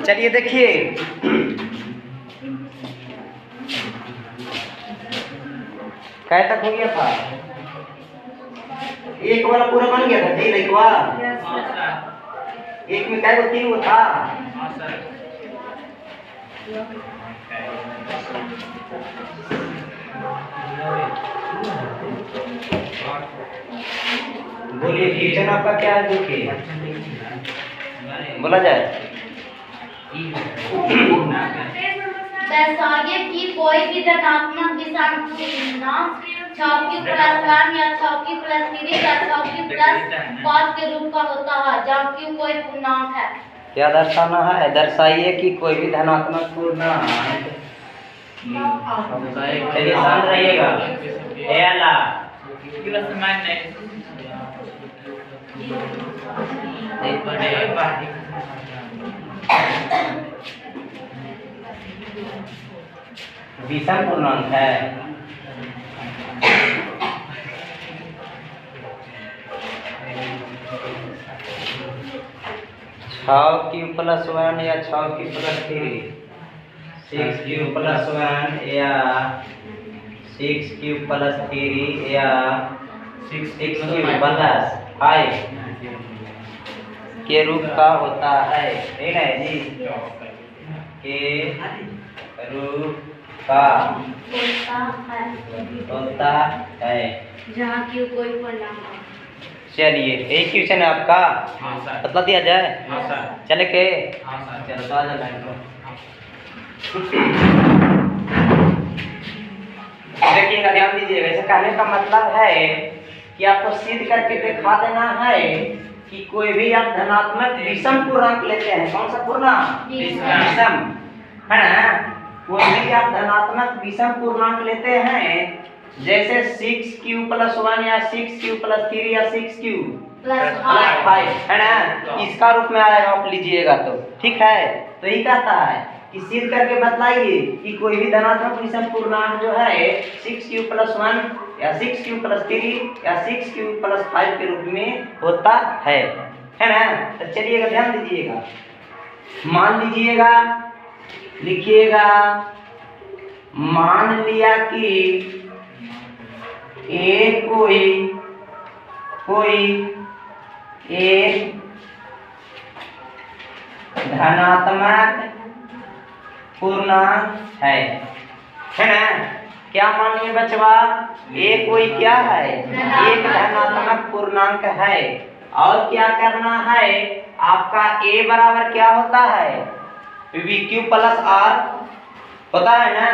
चलिए देखिए, कै तक हो गया था? एक वाला पूरा बन गया था जी लइकवा। एक में कै गो 3 गो था? बोलिए क्वेश्चन आपका क्या है? देखिए बोला जाए। दर्शाइए कि कोई भी धनात्मक विषम पूर्णांक 6q+1 या 6q+3 या 6q+5 के रूप का होता है जहाँ q कोई पूर्णांक है। क्या दर्शाना है? दर्शाइए कि कोई भी धनात्मक पूर्णांक, चलिए शांत रहिएगा। विषम पूर्णांक है। q+1 या 6q+3, 6q+1 या 6q+3 या 6q+5 के रूप का होता है। ठीक है जी, के रूप का होता है जहाँ q कोई पूर्णांक है। चलिए एक क्वेश्चन है आपका, बता दिया जाए। चले के चलो तो आ जाओ लाइन पर। देखिएगा, ध्यान दीजिएगा। ऐसे कहने का मतलब है कि आपको सिद्ध करके दिखा देना है कि कोई भी आप धनात्मक विषम पूर्णांक लेते हैं। कौन सा पूर्णांक? विषम, है ना। कोई भी आप धनात्मक विषम पूर्णांक लेते हैं, जैसे 6q+1 या 6q+3 या 6q+5, है ना, इसका रूप में आएगा। आप लीजिएगा तो ठीक है। तो यही कहता है कि सिद्ध करके बतलाइए कि कोई भी धनात्मक विषम पूर्णांक जो है 6q+1 या 6q+3 या 6q+5 के रूप में होता है ना। तो चलिएगा, ध्यान दीजिएगा। मान लीजिएगा, लिखिएगा, मान लिया कि एक कोई एक धनात्मक पूर्णांक है ना। क्या मान लिए बचवा? ए कोई क्या है? एक धनात्मक पूर्णांक है। और क्या करना है आपका? ए बराबर क्या होता है? BQ+R होता है ना।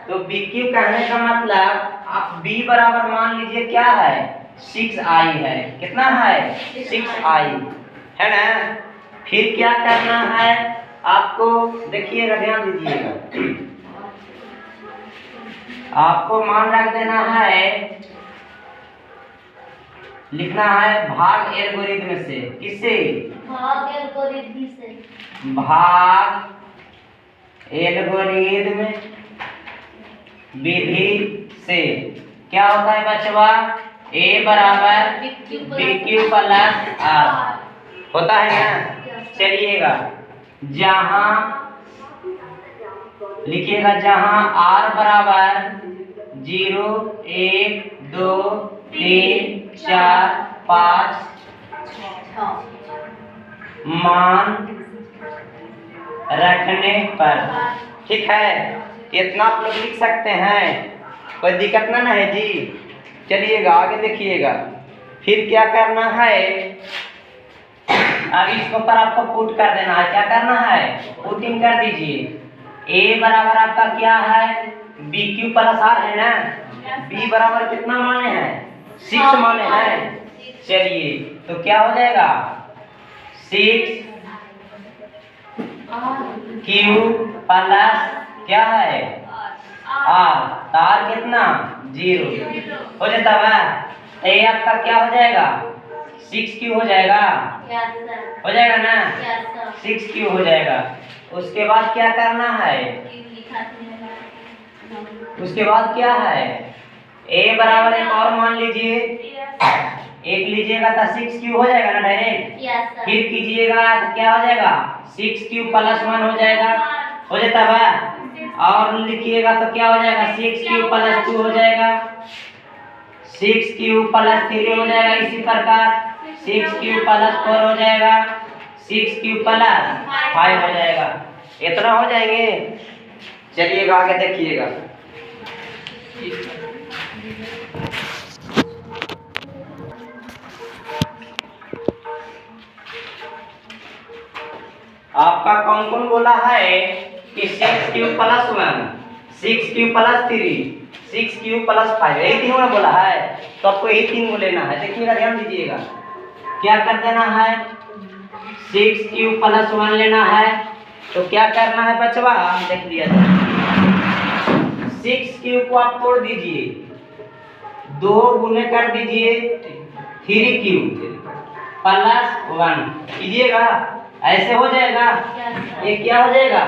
तो BQ कहने का मतलब आप B बराबर मान लीजिए क्या है? 6I है। कितना है? 6I, है ना। फिर क्या करना है आपको? देखिएगा, ध्यान दीजिएगा। आपको मान रख देना है, लिखना है भाग एल्गोरिथम से। किससे? भाग एल्गोरिथम से। भाग एल्गोरिथम विधि से। क्या होता है बचवा? A बराबर BQ+R होता है ना। चलिएगा, जहां लिखिएगा, जहां R बराबर 0, 1, 2, 3, 4, 5 मान रखने पर। ठीक है, इतना आप लोग लिख सकते हैं, कोई दिक्कत ना है जी। चलिएगा आगे देखिएगा। फिर क्या करना है? अब इसको पर आपको पुट कर देना है। क्या करना है? पुटिंग कर दीजिए। A बराबर आपका क्या है? BQ+R है ना। B बराबर कितना माने हैं? 6 माने हैं। चलिए तो क्या हो जाएगा? 6q प्लस क्या है? R। तार कितना? 0 हो जाता है। A आपका क्या हो जाएगा? 6q हो जाएगा। हो जाएगा ना। 6q हो जाएगा। उसके बाद क्या करना है? उसके बाद क्या है? A बराबर एक और मान लीजिए, एक लीजिएगा तो 6 क्यू हो जाएगा ना डायरेक्ट। Yes sir. फिर कीजिएगा तो क्या हो जाएगा 6 क्यू प्लस 1 हो जाएगा, हो जाता है। और लिखिएगा तो क्या हो जाएगा 6 क्यू प्लस 2 हो जाएगा, 6 क्यू प्लस 3 हो जाएगा, इसी प्रकार 6 क्यू प्लस 4 हो जाएगा, 6 क्यू प्लस 5 हो जाएगा। इतना हो जाएंगे। चलिएगा आगे देखिएगा। आपका कौन कौन बोला है कि 6 Q plus 1, 6 Q plus 3, 6 Q plus 5, यही तीनों ने बोला है। तो आपको यही तीन को लेना है। देखिएगा, ध्यान दीजिएगा, क्या कर देना है 6 क्यू प्लस 1 लेना है। तो क्या करना है बचवा, देख लिया जाए। 6 क्यू को आप तोड़ दीजिए, 2 गुने कर दीजिए 3 क्यू प्लस 1 कीजिएगा, ऐसे हो जाएगा। ये क्या हो जाएगा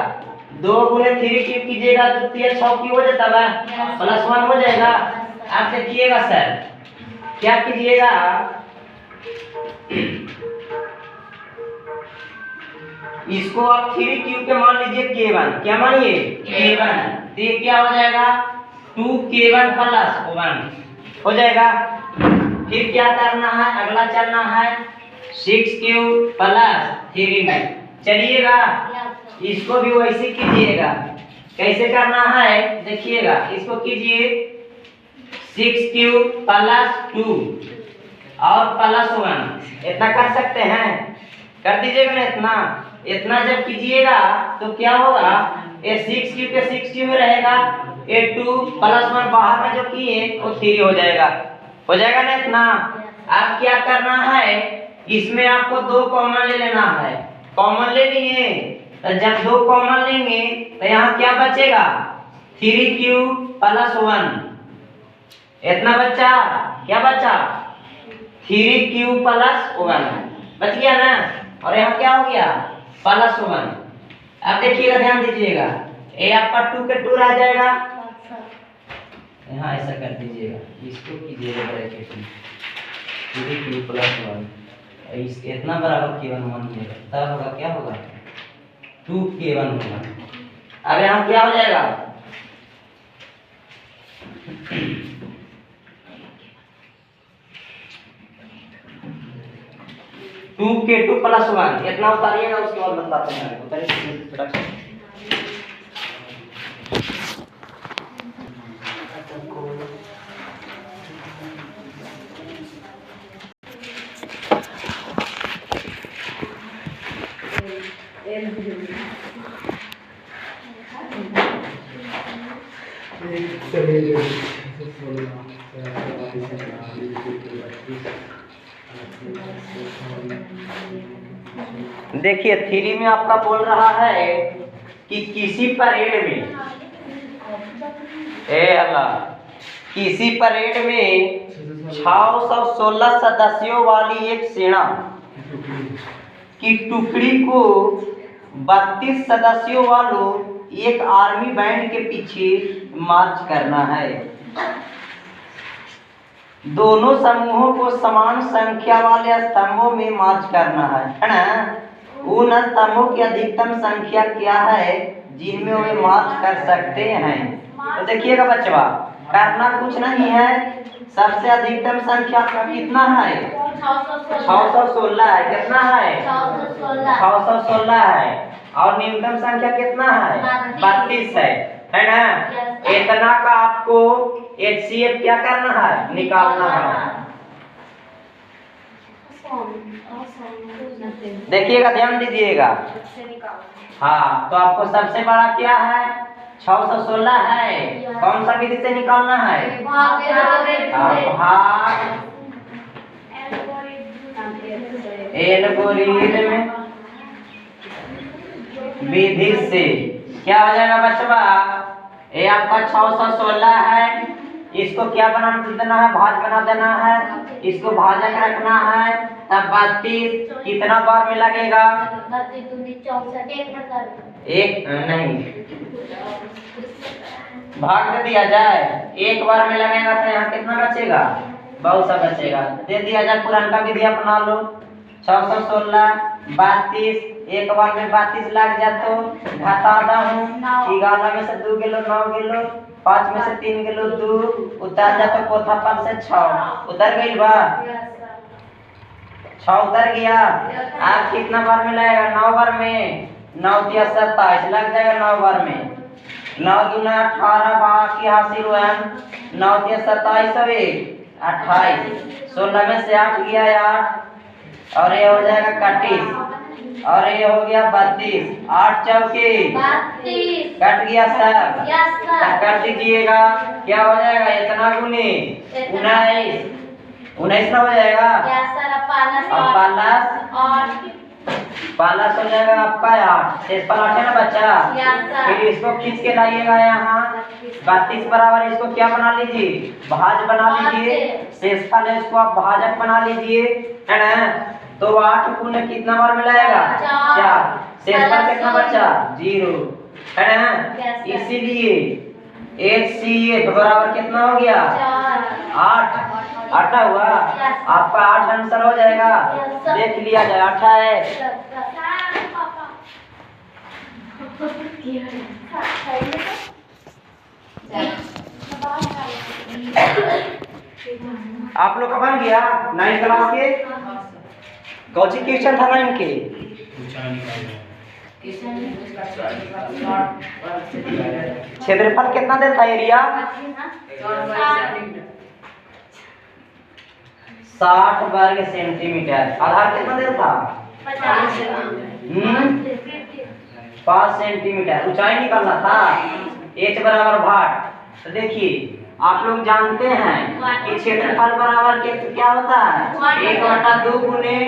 2 गुने 3 क्यू कीजिएगा तो 6 क्यू हो जाता है, प्लस 1 हो जाएगा। आप देखिएगा सर, क्या कीजिएगा इसको आप 3 क्यू के मान लीजिए k1, क्या मानिए k1, तो ये क्या हो जाएगा 2k1 प्लस 1 हो जाएगा। फिर क्या करना है, अगला चलना है 6 क्यू प्लस 3 में। चलिएगा इसको भी वैसे कीजिएगा। कैसे करना है देखिएगा, इसको कीजिए 6 क्यू प्लस 2 और प्लस 1, इतना कर सकते हैं, कर दीजिएगा ना। इतना इतना जब कीजिएगा तो क्या होगा, ये 6 क्यू के 6 क्यू में रहेगा, ये 2 प्लस 1 बाहर में जो किए वो 3 हो जाएगा, हो जाएगा ना इतना। अब क्या करना है, इसमें आपको 2 कॉमन ले लेना है। कॉमन ले लिए तो जब 2 कॉमन लेंगे तो यहाँ क्या बचेगा 3 क्यू प्लस 1, इतना बचा, क्या बचा 3 क्यू प्लस 1 बच गया ना। और यहाँ क्या हो गया प्लस 1। अब देखिएगा, ध्यान दीजिएगा, ये आपका 2 के 2 रह जाएगा, यहाँ ऐसा कर दीजिएगा, इसको कीजिएगा ब्रैकेट में 3 क्यू प्लस 1, इस इतना बराबर k1 मानिएगा, तब होगा क्या होगा 2k1 होगा। अब यहाँ क्या हो जाएगा 2k2 प्लस 1, इतना उतारिएगा, उसके बाद बताते हैं। उतारिए। देखिए 3 में आपका बोल रहा है कि किसी परेड में किसी परेड में 616 सदस्यों वाली एक सेना की टुकड़ी को 32 सदस्यों वालों एक आर्मी बैंड के पीछे मार्च करना है। दोनों समूहों को समान संख्या वाले स्तंभों में मार्च करना है ना। उन स्तंभों की अधिकतम संख्या क्या है जिनमें वे मार्च कर सकते हैं। तो देखिएगा बच्चा, करना कुछ नहीं है, सबसे अधिकतम संख्या का कितना है 616 है, कितना है 616 है, और न्यूनतम संख्या कितना है 32 है ना। इतना का आपको HCF क्या करना है, निकालना है। देखिएगा, ध्यान दीजिएगा, हाँ तो आपको सबसे बड़ा क्या है 616 है, कौन सा विधि से निकालना है भाग एल्गोरिथम विधि से। क्या हो जाएगा बच्चा, ये आपका 616 है, इसको क्या बना देना है, भाज बना देना है, इसको भाजक रखना है, तब 32 कितना बार में लगेगा, एक नहीं भाग दे दिया जाए, एक बार में लगेगा तो यहाँ कितना बचेगा बहुत सा बचेगा। दे दिया जाए, पुराना विधि अपना लो। 616 32, एक बार में 32 लग जा तो घटा हूँ। 11 में से 2 गेलो 9 गेलो, 5 में से 3 गेलो 2, उतर जा तो पोथापन से 6 उतर गई बा। 6 उतर गया। आप कितना बार में लगेगा? 9 बार में। 9 तिया 27 लग जाएगा 9 बार में। 9 दूना 18 बाकी हासिल हुआ। 9 तिया 27 और 28। 16 में से 8 गया 8 और ये हो जाएगा 31 और ये हो गया 32। 8 चौके 32 कट गया सब। Yes sir. कर दीजिएगा, क्या हो जाएगा? इतना गुने 19 19 ना हो जाएगा। Yes sir. पालस अब पालस हो जाएगा आपका 8। शेष पर 8 है ना बच्चा। Yes sir. फिर इसको खींच के लाइएगा यहाँ 32 बराबर। इसको क्या बना लीजिए? भाज बना लीजिए। शेषफल है, इसको आप भाजक बना लीजिए, है ना। तो 8 गुने कितना बार मिलाएगा? 4। शेषफल कितना बचा? 0, है ना। इसीलिए HCF बराबर कितना हो गया? 8। 8 हुआ। आपका 8 आंसर हो जाएगा। देख लिया जाए 8 है। आप लोग का बन गया 9 क्लास के? कौन सी क्वेश्चन था 9 के? क्षेत्रफल कितना देता है एरिया? 60 वर्ग सेंटीमीटर। आधार कितना देता? 5 सेंटीमीटर। ऊंचाई निकालना था। h बराबर भाट। तो देखिए आप लोग जानते हैं कि क्षेत्रफल बराबर के क्या होता है? 1/2 गुने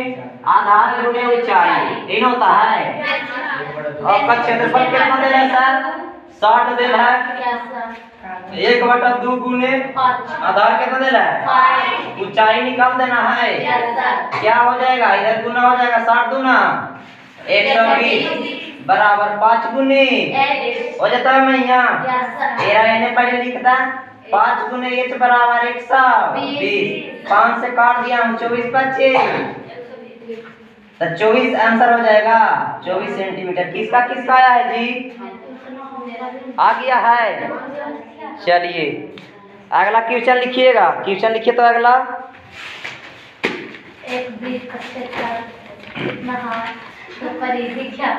आधार गुने ऊंचाई, यही होता है। आपका क्षेत्रफल कितना दे रहा है सर? 60 दे रहा है। 1/2 गुने आधार कितना दे रहा है? ऊंचाई निकाल देना है। क्या हो जाएगा? इधर गुना हो जाएगा। 60 दूना 120 बराबर 5 गुने हो जाता है। मैं यहाँ तेरा इन्हें पहले लिखता 5 गुने h बराबर 120। 5 से काट दिया हम 24 बचे तो 24 आंसर हो जाएगा। 24 सेंटीमीटर। किसका किसका आया है जी? आ गया है। चलिए अगला क्वेश्चन लिखिएगा। क्वेश्चन लिखिए तो अगला। एक ब्रिज का क्षेत्र कितना है? तो परिधि क्या?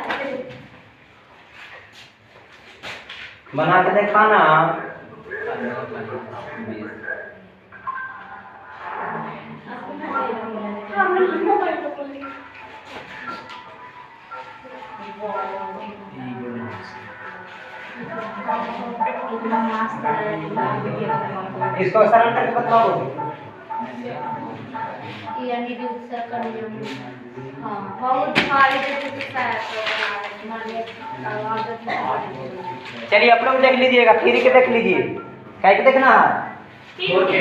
बना के दिखाना। इसको सरल करके बताओ। यानी कि उत्तर का नियम। हाँ बहुत सारे चलिए आप लोग देख लीजिएगा। थ्री के देख लीजिए। क्या के देखना है? 4 के।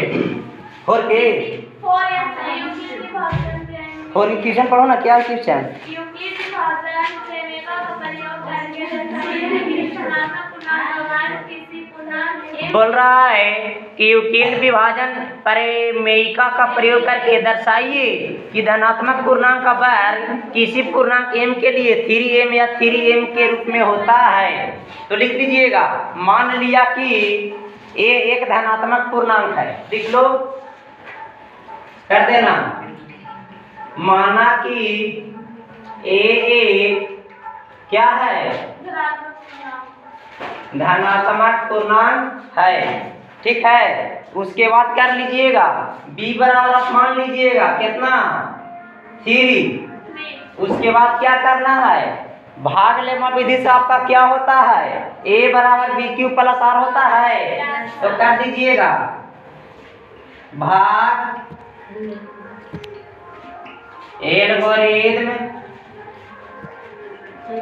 और क्वेश्चन पढ़ो ना। क्या क्वेश्चन? बोल रहा है कि यूक्लिड विभाजन प्रमेयिका का प्रयोग करके दर्शाइए कि धनात्मक पूर्णांक का वर्ग किसी पूर्णांक m के लिए 3m या 3m के रूप में होता है। तो लिख लीजिएगा। मान लिया कि a एक धनात्मक पूर्णांक है। लिख लो, कर देना। माना कि a एक क्या है? धनात्मक पूर्णांक है। ठीक है। उसके बाद कर लीजिएगा b बराबर आप मान लीजिएगा कितना? 3। उसके बाद क्या करना है? भाग लेमा विधि से आपका क्या होता है? a बराबर bq प्लस r होता है। तो कर दीजिएगा भाग एल्गोरिथम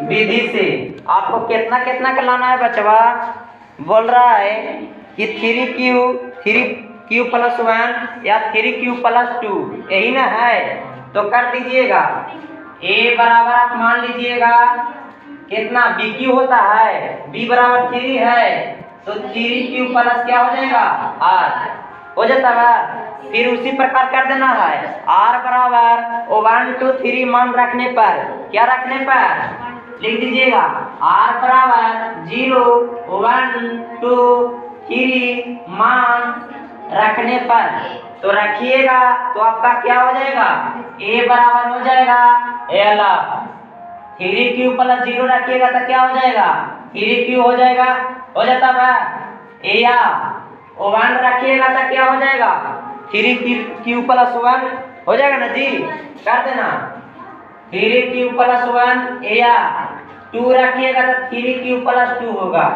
विधि से। आपको कितना कितना का लाना है बचवा? बोल रहा है कि 3q प्लस 1 या 3q प्लस 2, यही ना है। तो कर दीजिएगा a बराबर आप मान लीजिएगा कितना? bq होता है। b बराबर 3 है तो 3q प्लस क्या हो जाएगा? r। हो जाता है। फिर उसी प्रकार कर देना है r बराबर 1 2 3 मान रखने पर, क्या रखने पर लिख दीजिएगा r बराबर 0 1 2 3 मान रखने पर, तो रखिएगा तो आपका क्या हो जाएगा a बराबर हो जाएगा ए अल्लाह 3q प्लस 0 रखिएगा तो क्या हो जाएगा 3q हो जाएगा, हो जाता है। ए या 1 रखिएगा तो क्या हो जाएगा 3q प्लस 1 हो जाएगा ना जी, कर देना 3q प्लस 1 ए या 2 रखिएगा तो 3q प्लस 2 होगा,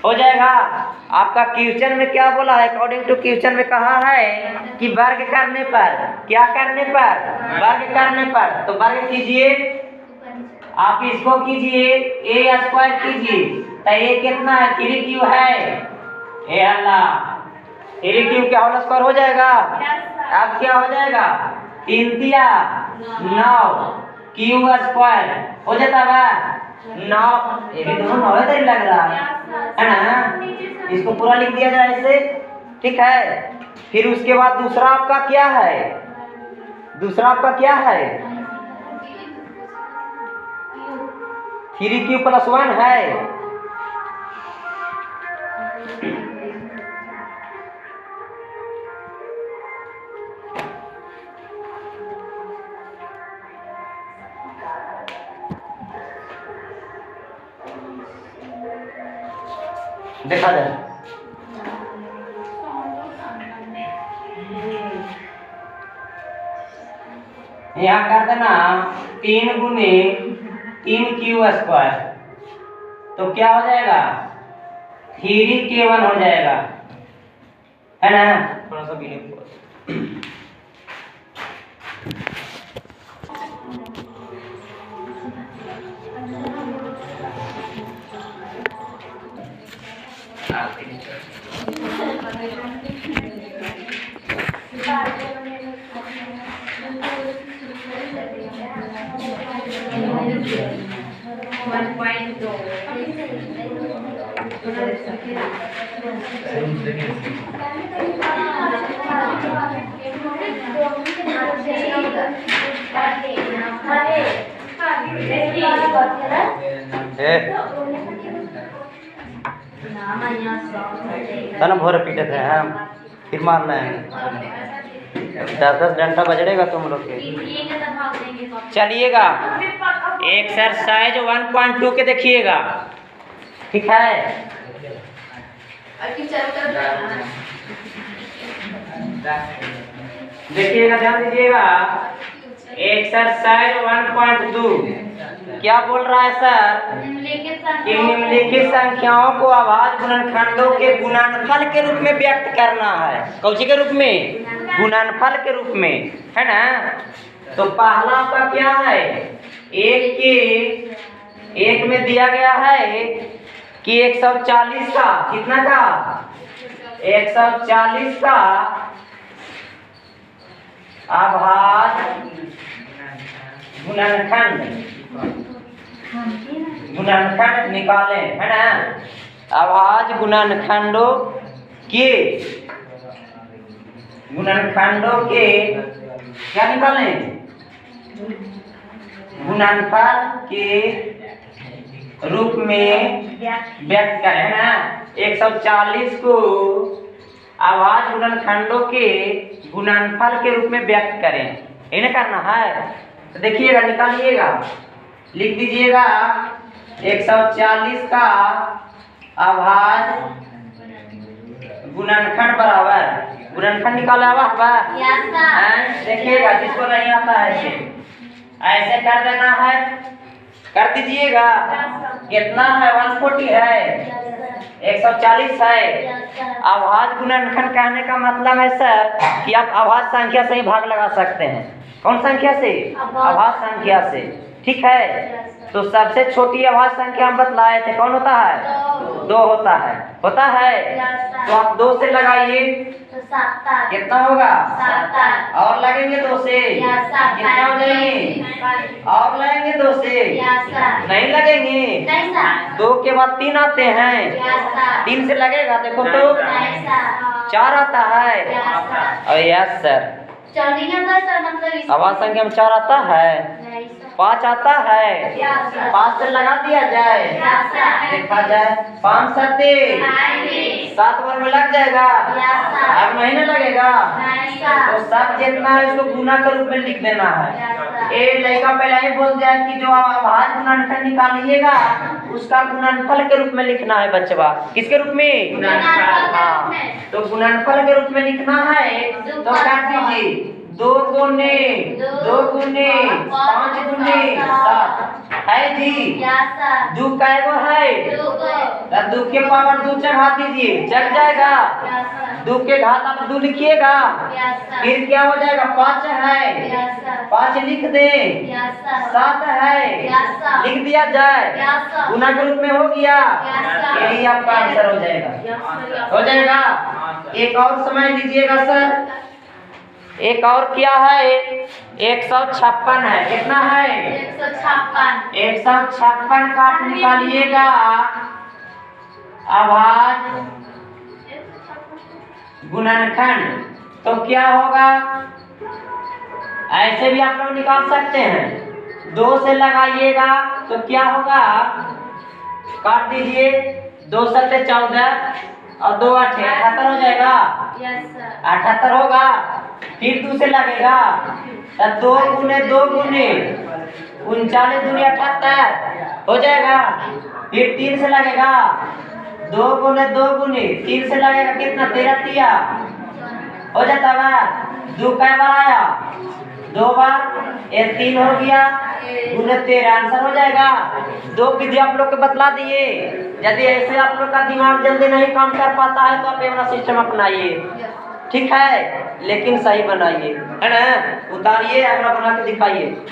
हो जाएगा। आपका क्वेश्चन में क्या बोला है, अकॉर्डिंग टू क्वेश्चन में कहा है कि वर्ग करने पर, क्या करने पर वर्ग करने पर, तो वर्ग कीजिए आप इसको कीजिए ए स्क्वायर कीजिए तो ये कितना है 3q है ए अल्लाह 3q क्या होल स्क्वायर हो जाएगा, अब क्या हो जाएगा 3 तिया 9 q स्क्वायर हो जाता है 9, ये भी दोनों 9 तरी लग रहा है ना, इसको पूरा लिख दिया जाए ऐसे, ठीक है। फिर उसके बाद दूसरा आपका क्या है, दूसरा आपका क्या है 3q प्लस 1 है, देखा जाए यहाँ कर देना 3 गुने 3q स्क्वायर, तो क्या हो जाएगा 3k1 हो जाएगा, है ना। थोड़ा सा ना भोर पीटे थे हम, फिर मारना है 10-10 घंटा बजड़ेगा तुम लोग के। चलिएगा एक्सरसाइज 1.2 के देखिएगा, ठीक है। देखिएगा ध्यान दीजिएगा एक्सरसाइज 1.2 क्या बोल रहा है सर कि निम्नलिखित संख्याओं को अभाज्य गुणनखंडों के गुणनफल के रूप में व्यक्त करना है, कौची के रूप में गुणनफल के रूप में, है ना। तो पहला आपका क्या है एक में दिया गया है कि 140 का कितना का 140 का अभाज्य गुणनखंड निकालें, है ना। अभाज्य गुणनखंडों के क्या निकालें गुणनफल के रूप में व्यक्त करें, है ना। 140 को अभाज्य गुणनखंडों के गुणनफल के रूप में व्यक्त करें, इन्हें करना है। तो देखिएगा निकालिएगा, लिख दीजिएगा 140 का अभाज्य गुणनखंड बराबर गुणनखंड निकाला हुआ देखिएगा, जिसको नहीं आता है ऐसे कर देना है, कर दीजिएगा। कितना है 140 है 140 है। अभाज्य गुणनखंड कहने का मतलब है सर कि आप अभाज्य संख्या से ही भाग लगा सकते हैं। कौन संख्या से? अभाज्य संख्या से। ठीक है। तो सबसे छोटी अभाज्य संख्या हम बतलाए थे, कौन होता है? 2 होता है। होता है तो आप 2 से लगाइए, कितना होगा? 7। और लगेंगे 2 से, कितना हो जाएंगे? और लगेंगे 2 से, नहीं लगेंगे। 2 के बाद 3 आते हैं, 3 से लगेगा, देखो तो 4 आता है। और यस सर, अभाज्य संख्या में 4 आता है, 5 आता है, 5 से लगा दिया जाए, देखा जाए 5 7 7 बार में लग जाएगा, अब महीने लगेगा। तो सब जितना है उसको गुना के रूप में लिख देना है। ये लड़का पहले ही बोल दिया कि जो अभाज्य गुणनफल निकालिएगा उसका गुणनफल के रूप में लिखना है बच्चवा। किसके रूप में? हाँ, तो गुणनफल के रूप में लिखना है तो काट दीजिए, 2 गुने 2 गुने 5 गुने 7 है जी। 2 कैगो है? 2 के पावर 2 चढ़ा दीजिए, चढ़ जाएगा। 2 के घात आप 2 लिखिएगा, फिर क्या हो जाएगा? 5 है, 5 लिख दे, 7 है, लिख दिया जाए, गुना के रूप में हो गया, यही आपका आंसर हो जाएगा। हो जाएगा। एक और समझ लीजिएगा सर, एक और क्या है? 156 है। कितना है? 156 का आप निकालिएगा अभाज्य गुणनखंड, तो क्या होगा? ऐसे भी आप लोग निकाल सकते हैं, 2 से लगाइएगा तो क्या होगा? काट दीजिए, 2 7 14 और 2 8 78 हो जाएगा। 78 होगा, फिर 2 से लगेगा, तब 2 गुने 2 गुने 39 दूनी 78 हो जाएगा। फिर 3 से लगेगा, 2 गुने 2 गुने 3 से लगेगा, कितना? 13 तिया हो जाता है। 2 कै बार आया? 2 बार, ये 3 हो गया, गुने 13 आंसर हो जाएगा। 2 विधि आप लोग को बतला दिए। यदि ऐसे आप लोग का दिमाग जल्दी नहीं काम कर पाता है तो आप ये वाला सिस्टम अपनाइए, ठीक है, लेकिन सही बनाइए, है ना? उतारिए, अगला बना के दिखाइए।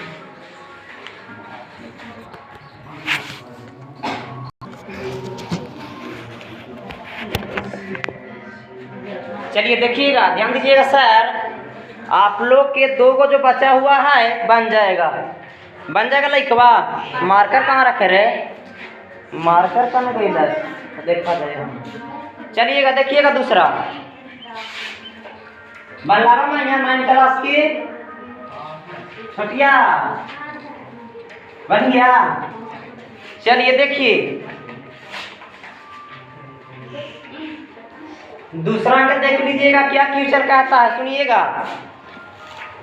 चलिए देखिएगा, ध्यान दीजिएगा सर, आप लोग के 2 को जो बचा हुआ है बन जाएगा, बन जाएगा लइकवा। मार्कर कहाँ रखे रे? मार्कर कहाँ गई? देखा जाएगा। चलिएगा देखिएगा दूसरा, बल्लावा मैया 9 क्लास की छोटिया बन गया। चलिए देखिए दूसरा अंक देख लीजिएगा, क्या क्वेश्चन कहता है, सुनिएगा।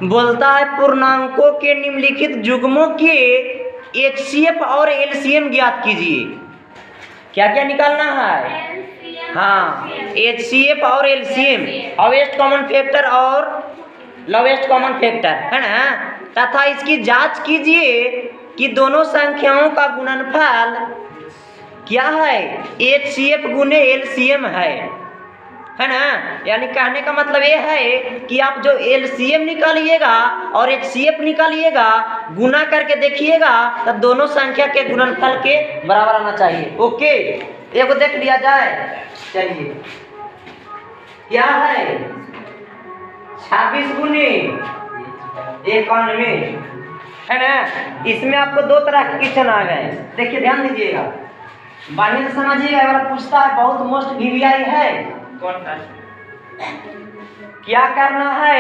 बोलता है पूर्णांकों के निम्नलिखित युग्मों के HCF और LCM ज्ञात कीजिए। क्या क्या निकालना है? हाँ, HCF और LCM, हाईएस्ट कॉमन फैक्टर और लोवेस्ट कॉमन फैक्टर, है ना? तथा इसकी जांच कीजिए कि दोनों संख्याओं का गुणनफल क्या है? HCF गुने LCM है ना? यानी कहने का मतलब ये है कि आप जो LCM निकालिएगा और HCF निकालिएगा, गुना करके देखिएगा, तब दोनों संख्या के गुणनफल के बराबर आना चाहिए। ओके, एक को देख लिया जाए। चलिए क्या है? 26 गुने 91, है ना? इसमें आपको 2 तरह के क्वेश्चन आ गए। देखिए ध्यान दीजिएगा, बढ़िया से समझिएगा। ये वाला पूछता है, बहुत मोस्ट VVI है। कौन सा? क्या करना है?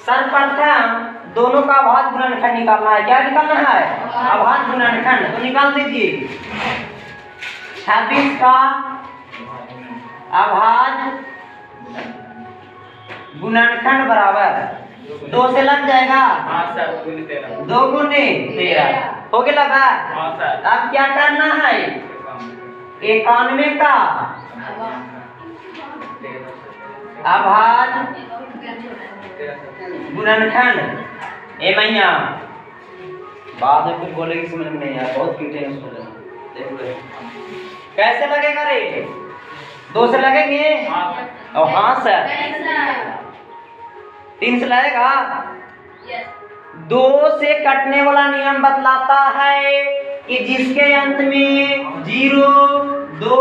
सर्वप्रथम दोनों का अभाज्य गुणनखंड निकालना है। क्या निकालना है? अभाज्य गुणनखंड। तो निकाल दीजिए, 26 का अभाज्य गुणनखंड बराबर 2 से लग जाएगा। 2 गुने 13 हो गया लगा। अब क्या करना है? 91 का अभाज्य गुणनखंड। ए मैया बाद में कुछ बोलेगी समझ में नहीं आया, बहुत पीटे हैं उसको। कैसे लगेगा रे? 2 से लगेंगे? हाँ सर। 3 से लगेगा? 2 से कटने वाला नियम बतलाता है कि जिसके अंत में 0, 2,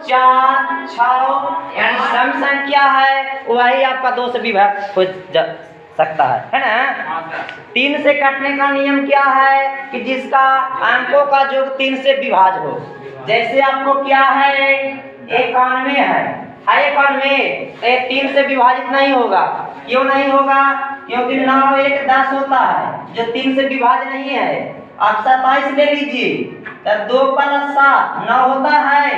4, 6 यानी सम संख्या है, वही आपका 2 से विभाग हो सकता है ना। 3 से कटने का नियम क्या है कि जिसका अंकों का योग 3 से विभाज हो। जैसे आपको क्या है 91 है 91, 3 से विभाजित नहीं होगा। क्यों नहीं होगा? क्योंकि 9 1 10 होता है जो 3 से विभाज्य नहीं है। आप 27 ले लीजिए, तो 2 + 7 9 होता है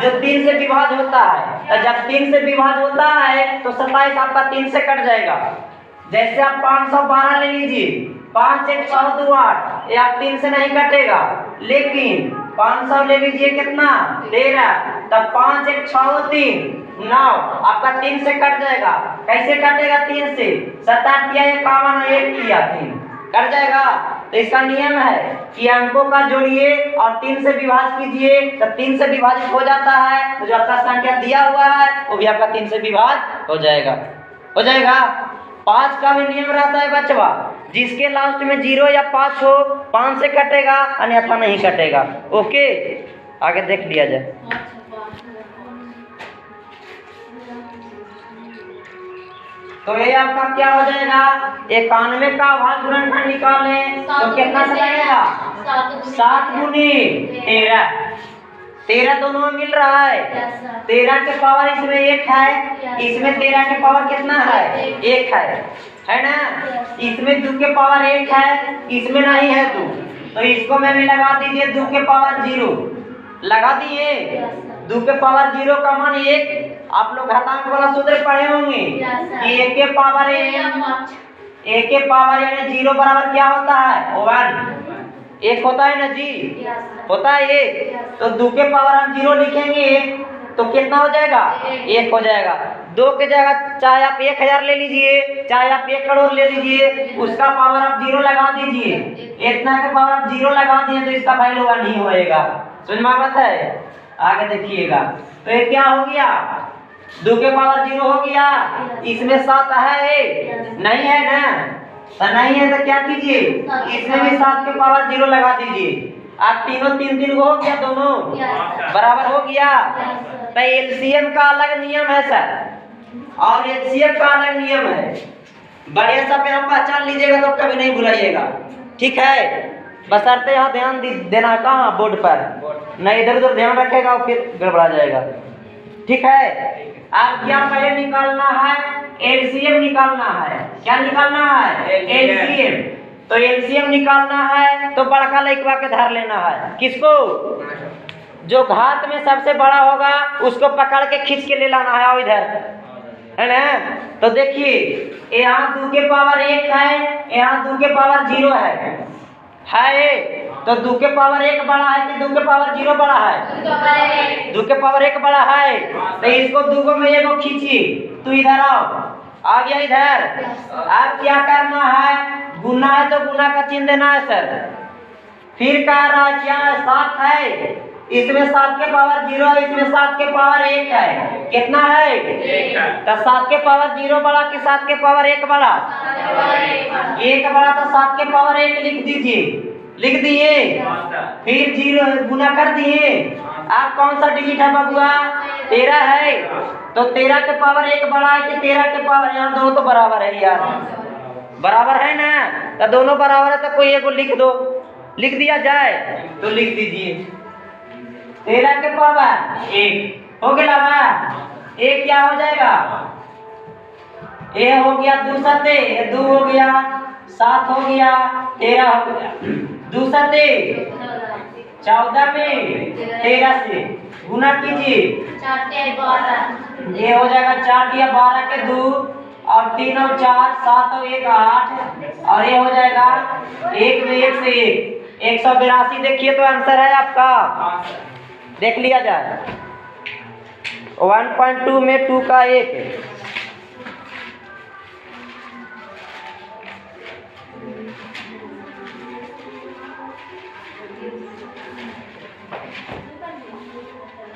जो 3 से विभाज्य होता है। तो जब 3 से विभाज्य होता है तो 27 आपका 3 से कट जाएगा। जैसे आप 512 ले लीजिए, 5 1 6 2 8, ये आप 3 से नहीं कटेगा। लेकिन 500 ले लीजिए, कितना 13, तब 5 1 6 3 9 आपका 3 से कट जाएगा। कैसे कटेगा? 3 से 7 8 किया 51 1 किया 3 कट जाएगा। तो इसका नियम है कि अंकों का जोड़िए और 3 से विभाजित कीजिए, तो 3 से विभाजित हो जाता है। तो जो आपका संख्या दिया हुआ है वो भी आपका 3 से विभाजित हो जाएगा। 5 का भी नियम रहता है बचवा, जिसके लास्ट में 0 या 5 हो 5 से कटेगा, अन्यथा नहीं कटेगा। ओके, आगे देख लिया जाए। तो ये आपका क्या हो जाएगा? 91 का भाग गुणनखंड निकालें तो कितना से लगेगा? 7 गुनी 13, 13 दोनों में मिल रहा है। 13 के पावर इसमें 1 है, इसमें 13 के पावर कितना है? 1 है ना। इसमें 2 के पावर 1 है, इसमें नहीं है 2, तो इसको में भी लगा दीजिए 2 के पावर 0 लगा दिए। 2 के पावर 0 का मान 1। आप लोग घातांक वाला सूत्र पढ़े होंगे कि 1 के पावर 1 के पावर यानी 0 बराबर क्या होता है? 1 1 होता है ना जी, होता है 1। तो 2 के पावर हम 0 लिखेंगे तो कितना हो जाएगा? 1 हो जाएगा। 2 के जगह चाहे आप 1000 ले लीजिए, चाहे आप 1 करोड़ ले लीजिए, उसका पावर आप 0 लगा दीजिए। इतना के पावर आप 0 लगा दिए तो इसका वैल्यू 1 ही होएगा। समझ में आता है? आगे देखिएगा, तो ये क्या हो गया? 2 के पावर 0 हो गया, इसमें 7 है नहीं है ना, तो नहीं है तो क्या कीजिए, इसमें भी 7 के पावर 0 लगा दीजिए। आप तीनों 3 3 को हो गया, दोनों बराबर हो गया। तो एलसीएम का अलग नियम है सर और एचसीएफ का अलग नियम है। बढ़िया सा पे आप पहचान लीजिएगा तो कभी नहीं भुलाइएगा, ठीक है। बशर्ते यहाँ ध्यान देना कहाँ बोर्ड पर, नहीं इधर उधर ध्यान रखेगा और फिर गड़बड़ा जाएगा, ठीक है। अब क्या पहले निकालना है? एलसीएम निकालना है। क्या निकालना है? एलसीएम। तो एलसीएम निकालना है तो बड़का लइकवा के धर लेना है। किसको? जो घात में सबसे बड़ा होगा उसको पकड़ के खींच के ले लाना है। इधर है ना। तो देखिए यहाँ 2 के पावर 1 है, यहाँ 2 के पावर 0 है। तो 2 के पावर 1 बड़ा है कि 2 के पावर 0 बड़ा है? 2 के पावर 1 बड़ा है। तो इसको 2 में 1 खींचिए, तू इधर आओ, आ गया इधर। अब क्या करना है? गुना है तो गुना का चिन्ह देना है सर। फिर कह रहा है क्या? 7 है, इसमें 7 के पावर 0 है, इसमें 7 के पावर 1 है। कितना है? 1 है। तो 7 के पावर 0 बड़ा कि 7 के पावर 1 बड़ा? 1 बड़ा, तो 7 के पावर 1 लिख दीजिए। लिख दिए, फिर 0 गुना कर दिए। आप कौन सा डिजिट है बबुआ? 13 है। तो 13 के पावर 1 बड़ा है कि 13 के पावर, यहाँ दोनों तो बराबर है यार, बराबर है ना। तो दोनों बराबर है तो कोई एक लिख दो। लिख दिया जाए तो लिख दीजिए 13 के पावर 1 हो गया ना। 1 क्या हो जाएगा? ए हो गया 2 सते, 2 हो गया, 7 हो गया, 13 हो गया। 2 सते 14 में 13 से गुना कीजिए, 4 ये हो जाएगा 4 दिया 12 के 2 और 3 और 4 7 और 1 8 और ये हो जाएगा 1 में 1 से 1 182। देखिए तो आंसर है आपका, देख लिया जाए। 1.2 में 2 का 1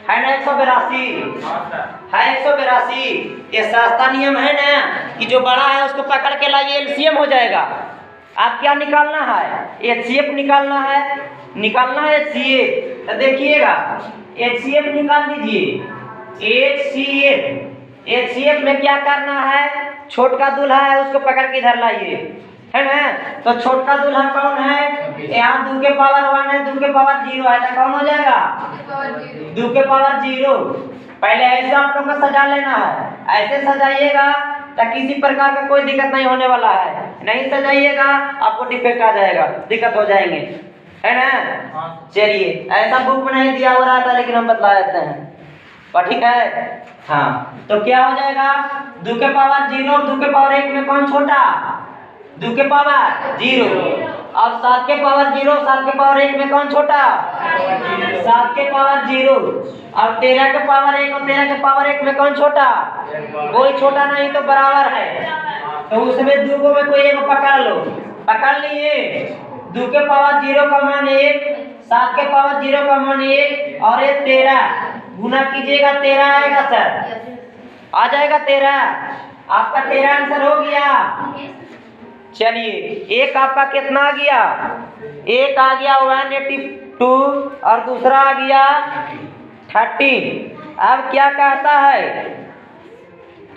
है ना। 182 है, 182। ये सस्ता नियम है ना कि जो बड़ा है उसको पकड़ के लाइए, एलसीएम हो जाएगा। आप क्या निकालना है? HCF निकालना है, HCF। तो देखिएगा HCF निकाल दीजिए। HCF में क्या करना है? छोटका दूल्हा है उसको पकड़ के इधर लाइए, है ना? तो छोटका दूल्हा कौन है? यहाँ 2 के पावर 1 है, 2 के पावर 0 है, तो कौन हो जाएगा? 2 के पावर 0। पहले ऐसा आप लोग को सजा लेना है, ऐसे सजाइएगा तो किसी प्रकार का कोई दिक्कत नहीं होने वाला है। नहीं सजाइएगा आपको डिफेक्ट आ जाएगा, दिक्कत हो जाएंगे, है ना? चलिए, ऐसा बुक में नहीं दिया हो रहा था लेकिन हम बतला देते हैं, और ठीक है। हाँ, तो क्या हो जाएगा? 2 के पावर 0, 2 के पावर 1 में कौन छोटा? 2 के पावर 0। और 7 के पावर 0, 7 के पावर 1 में कौन छोटा? 7 के पावर 0। और 13 के पावर 1 और 13 के पावर 1 में कौन छोटा? कोई छोटा नहीं, तो बराबर है। तो उसमें 2 में कोई एक पकड़ लो, पकड़ लिए। 2 के पावर 0 का मान 1, 7 के पावर 0 का मान 1 और ये 13 गुना कीजिएगा, 13 आएगा सर, आ जाएगा 13। आपका 13 आंसर हो गया। चलिए, एक आपका कितना आ गया? एक आ गया 182 और दूसरा आ गया 13। अब क्या कहता है?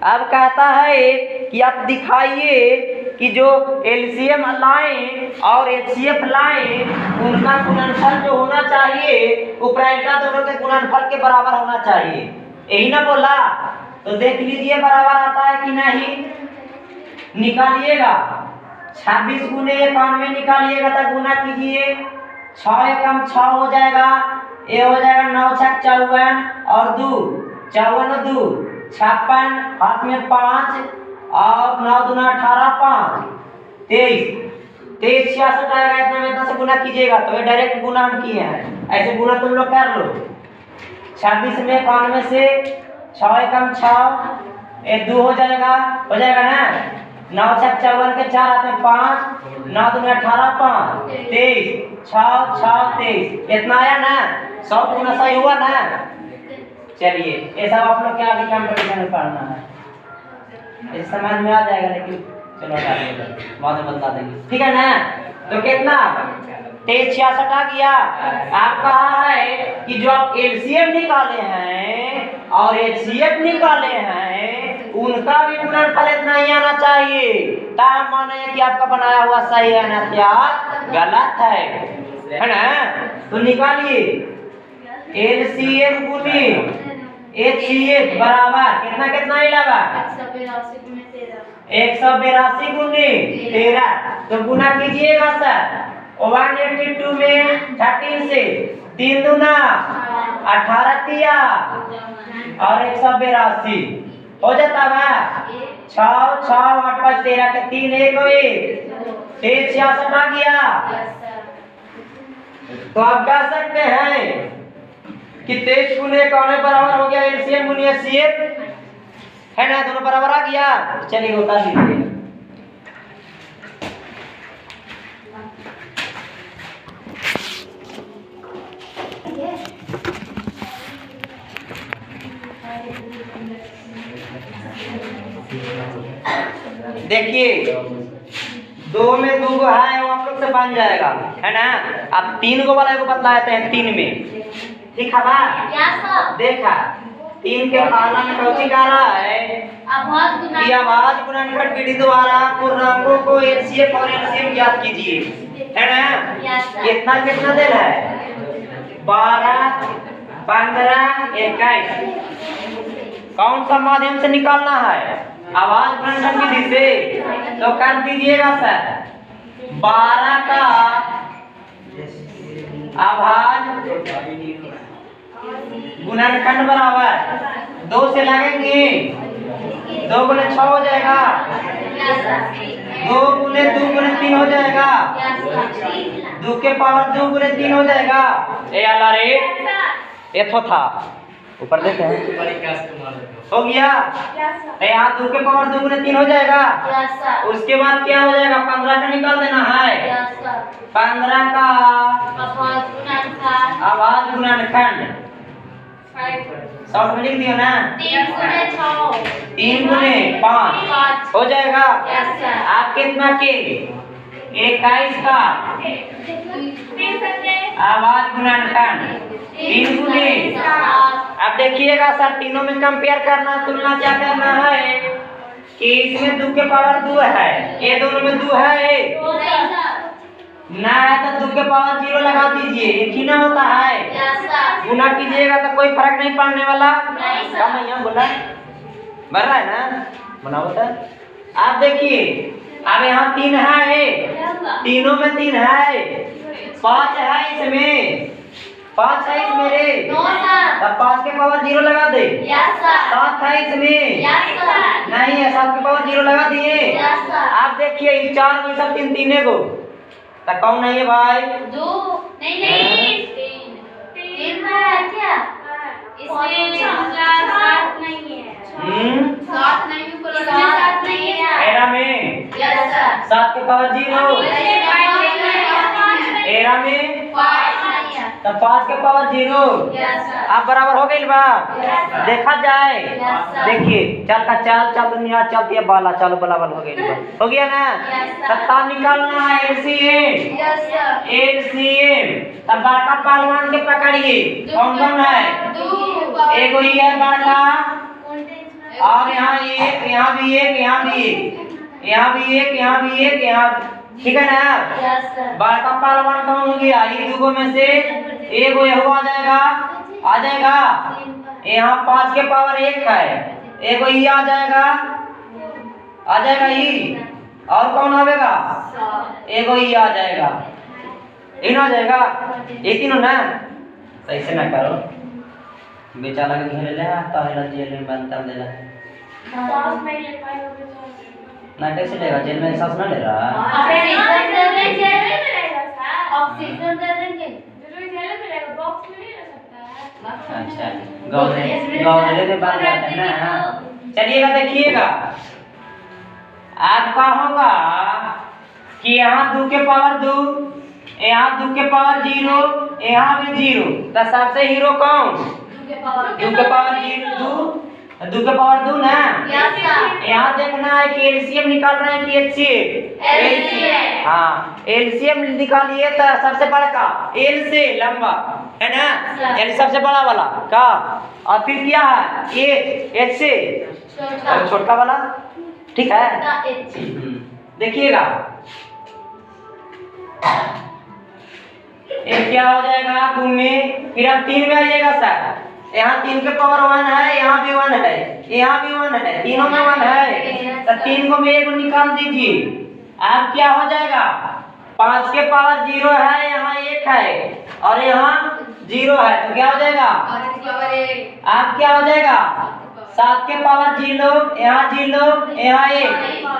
अब कहता है कि आप दिखाइए कि जो LCM लाएं और HCF लाएं उनका गुणनफल जो होना चाहिए वो प्रायिकता दोनों के गुणनफल के बराबर होना चाहिए, यही ना बोला? तो देख लीजिए बराबर आता है कि नहीं, निकालिएगा। 26 गुने 91 निकालिएगा तो गुना कीजिए, 6 एकम 6 हो जाएगा, ये हो जाएगा 9 छक 54 और 2 54 और 2 56, हाथ में 5 और 9 दूना 18 5 23 66 आएगा। इतना में 10 गुना कीजिएगा तो ये डायरेक्ट गुना हम किए हैं, ऐसे गुना तुम लोग कर लो। 26 में 91 से 6 एकम 6 ये 2 हो जाएगा ना। 9 छक 54 के 4 आते हैं 5 9 दूना 18 5 23 6 6 23 इतना आया ना? 100 गुना सही हुआ ना? चलिए, ये सब आप लोग क्या आगे कंपटीशन में पढ़ना है, इस समझ में आ जाएगा, लेकिन चलो बाद में बता देंगे, ठीक है ना? तो कितना 2366 आ गया। आप कहा है कि जो आप LCM निकाले हैं और HCF निकाले हैं उनका भी गुणनफल इतना ही आना चाहिए, तब माने कि आपका बनाया हुआ सही है ना क्या गलत है ना? तो निकालिए LCM गुनी HCF बराबर कितना कितना ही लगा 182 गुनी 13। तो गुना कीजिएगा सर, 182 में 13 से 3 दूना 18 तिया और 182 हो जाता है 6 6 8 5 13 के 3 1 2366 आ गया। तो आप कह सकते हैं कि 23 गुने कौन बराबर हो गया LCM गुनी HCF, है ना? दोनों बराबर आ गया। चलिए बता दीजिए। देखिए 2 में 2 है वो आप लोग से बन जाएगा, है ना? अब 3 को वाला को बतलाते हैं 3 में, ठीक है बा? देखा 3 के पाला में कौची आ रहा है? आवाज गुणनफल विधि द्वारा पूर्णांकों को HCF और LCM ज्ञात कीजिए, है ना? कितना कितना देना है? 12 15 21। कौन सा माध्यम से निकालना है? आवाज गुणनफल विधि से। तो कर दीजिएगा सर 12 का आवाज गुणनखंड बराबर 2 से लगेंगे, 2 गुने 6 हो जाएगा, 2 गुने 2 गुने 3 हो जाएगा, 2 के पावर 2 गुने 3 हो जाएगा। ए अल्लाह रे ये तो था ऊपर देते हैं हो गया। यहाँ 2 के पावर 2 गुने 3 हो जाएगा। उसके बाद क्या हो जाएगा? 15 का निकाल देना है। 15 का आवाज गुणनखंड शॉर्ट में लिख दियो ना। 3 गुने 5 हो जाएगा। आप कितना के 21 का आवाज गुणनखंड 3 गुने। अब देखिएगा सर, तीनों में कंपेयर करना, तुलना क्या करना है कि इसमें 2 के पावर 2 है, ये दोनों में 2 है ना है तो 2 के पावर 0 लगा दीजिए, एक ही ना होता है। गुना कीजिएगा तो कोई फर्क नहीं पड़ने वाला। कम है यहाँ बोला बढ़ रहा है ना, बनाओ तो। आप देखिए अब यहाँ 3 है, तीनों में 3 है, 5 है इसमें, 5 है इसमें रे, तब 5 के पावर 0 लगा दे। 7 है इसमें, नहीं है, 7 के पावर 0 लगा दिए। आप देखिए ये 4 में सब 3 तीन को, तो कौन नहीं है भाई? 2 नहीं 3 है क्या? इसमें 7 नहीं है। 7 नहीं, ऊपर 7 नहीं है। एरा में 7 के पावर 0, एरा में 5 नहीं है। तब 5 के पावर 0। आप बराबर हो गई बा? देखा जाए, देखिए चल का चाल चल दुनिया चलती है, बाला चलो बराबर हो गई, हो गया ना। तब निकालना है एलसीएम, एलसीएम। तब बड़का पहलवान के पकड़िए, कौन कौन है? एगो ही है बड़का, और यहाँ एक, यहाँ भी एक, यहाँ भी एक, यहाँ भी एक, यहाँ भी एक, यहाँ, ठीक है ना। बड़का पहलवान कौन हो गया? ये दूगो में से एगो यहो आ जाएगा, आ जाएगा। यहाँ 5 के पावर 1 है, एगो ये आ जाएगा, आ जाएगा ये। और कौन आवेगा? एगो ये आ जाएगा, इन आ जाएगा, ये तीनों ना। तो ऐसे ना करो, बेचारा के घेरे ले तो हेला जेल में बंद कर देला ना। कैसे लेगा जेल में? सांस ना ले रहा। ऑक्सीजन दे देंगे। अच्छा, गौरे में बात करते हैं ना। चलिएगा देखिएगा, आपका होगा कि यहाँ 2 के पावर 2, यहाँ 2 के पावर 0, यहाँ भी 0। तो सबसे हीरो कौन? 2 के पावर 0, 2 के पावर 2 ना। यहाँ देखना है कि एलसीएम निकाल रहे हैं कि एचसीएम। हाँ, एलसीएम निकालिए तो सबसे बड़ा एल से लंबा है ना, यानी सबसे बड़ा वाला का, और फिर क्या है एच से छोटा वाला, ठीक है। देखिएगा ये क्या हो जाएगा गुने, फिर आप 3 में आइएगा सर। यहाँ 3 के पावर 1 है, यहाँ भी 1 है, यहाँ भी 1 है, तीनों में 1 है, तो 3 को में 1 निकाल दीजिए। अब क्या हो जाएगा? 5 के पावर 0 है, यहाँ 1 है, और यहाँ 0 है, तो क्या हो जाएगा? अब क्या हो जाएगा? 7 के पावर 0, यहाँ 0, यहाँ 1,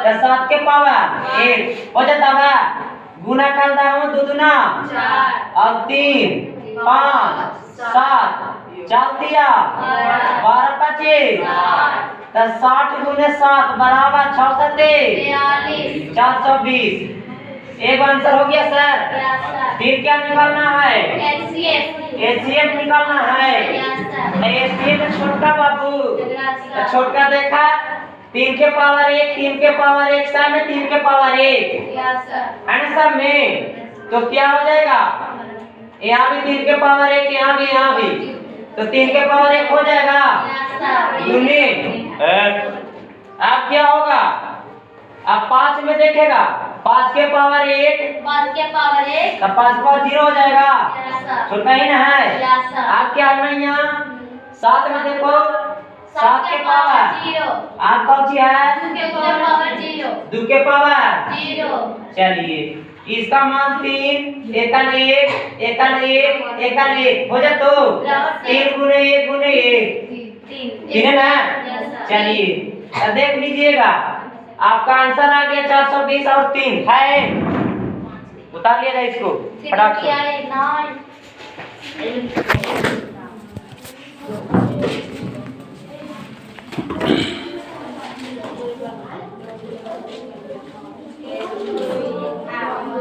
तो 7 के पावर 1 हो जाता है। गुना करता हूँ 2 दूना 4 और 3 5 7 चल दिया 12 25, तो 60 गुने 7 बराबर 6 420। एक आंसर हो गया सर। फिर क्या निकालना है? एचसीएफ निकालना है। एचसीएफ छोटका बाबू, छोटका देखा 3 के पावर 1, 3 के पावर 1 सब में 3 के पावर 1 है ना सब में, तो क्या हो जाएगा? यहाँ भी 3 के पावर 1, यहाँ भी, तो 3 के पावर 1 हो जाएगा यूनिट। अब क्या होगा? अब 5 में देखेगा, 5 के पावर 1, 5 के पावर 1, तो 5 पावर 0 हो जाएगा, छोटा ही ना है। आप क्या है यहाँ 7 में देखो, 7 के पावर 0, आप कौन सी है? 2 के पावर 0, 2 के पावर 0। चलिए इसका मान 3 एकल 1 एकल 1 एकल 1 हो जाए, तो 3 गुने 1 गुने 1 3 है ना। चलिए अब देख लीजिएगा, आपका आंसर आ गया 420 और 3 है। उतार लिया जाए इसको फटाक से।